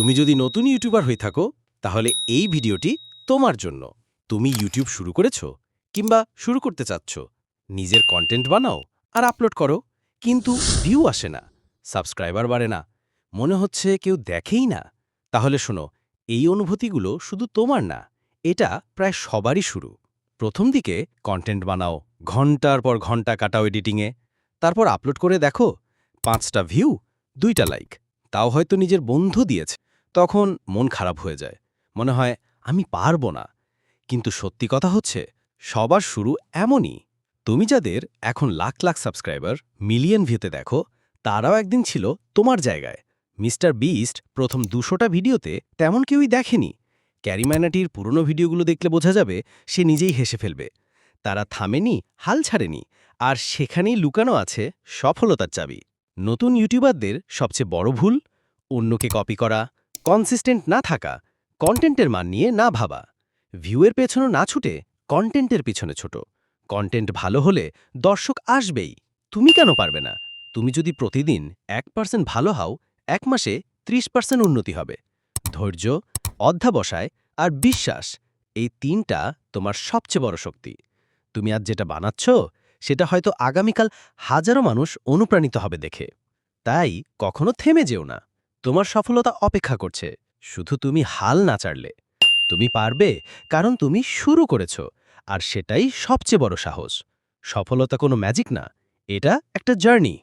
তুমি যদি নতুন ইউটিউবার হয়ে থাকো তাহলে এই ভিডিওটি তোমার জন্য। তুমি ইউটিউব শুরু করেছো কিংবা শুরু করতে চাচ্ছ, নিজের কন্টেন্ট বানাও আর আপলোড করো, কিন্তু ভিউ আসে না, সাবস্ক্রাইবার বাড়ে না, মনে হচ্ছে কেউ দেখেই না। তাহলে শোনো, এই অনুভূতিগুলো শুধু তোমার না, এটা প্রায় সবারই শুরু। প্রথম দিকে কন্টেন্ট বানাও, ঘন্টার পর ঘন্টা কাটাও এডিটিংয়ে, তারপর আপলোড করে দেখো 5টা ভিউ, 2টা লাইক, তাও হয়তো নিজের বন্ধু দিয়েছে। তখন মন খারাপ হয়ে যায়, মনে হয় আমি পারবো না। কিন্তু সত্যি কথা হচ্ছে, সবার শুরু এমনই। তুমি যাদের এখন লাখ লাখ সাবস্ক্রাইবার, মিলিয়ন ভিউতে দেখো, তারাও একদিন ছিল তোমার জায়গায়। মিস্টার বিস্ট প্রথম 200টা ভিডিওতে তেমন কেউই দেখেনি। ক্যারি ম্যানাটির পুরনো ভিডিওগুলো দেখলে বোঝা যাবে সে নিজেই হেসে ফেলবে। তারা থামেনি, হাল ছাড়েনি, আর সেখানেই লুকানো আছে সফলতার চাবি। নতুন ইউটিউবারদের সবচেয়ে বড় ভুল, অন্যকে কপি করা, কনসিস্টেন্ট না থাকা, কন্টেন্টের মান নিয়ে না ভাবা। ভিউয়ের পেছনে না ছুটে কন্টেন্টের পিছনে ছোট। কন্টেন্ট ভালো হলে দর্শক আসবেই, তুমি কেন পারবে না? তুমি যদি প্রতিদিন 1% ভালো হও, 1 মাসে 30% উন্নতি হবে। ধৈর্য, অধ্যাবসায় আর বিশ্বাস, এই 3টা তোমার সবচেয়ে বড় শক্তি। তুমি আজ যেটা বানাচ্ছ, সেটা হয়তো আগামীকাল হাজারো মানুষ অনুপ্রাণিত হবে দেখে। তাই কখনো থেমে যেও না, তোমার সফলতা অপেক্ষা করছে, শুধু তুমি হাল না ছাড়লে। তুমি পারবে, কারণ তুমি শুরু করেছ, আর সেটাই সবচেয়ে বড় সাহস। সফলতা কোনো ম্যাজিক না, এটা একটা জার্নি।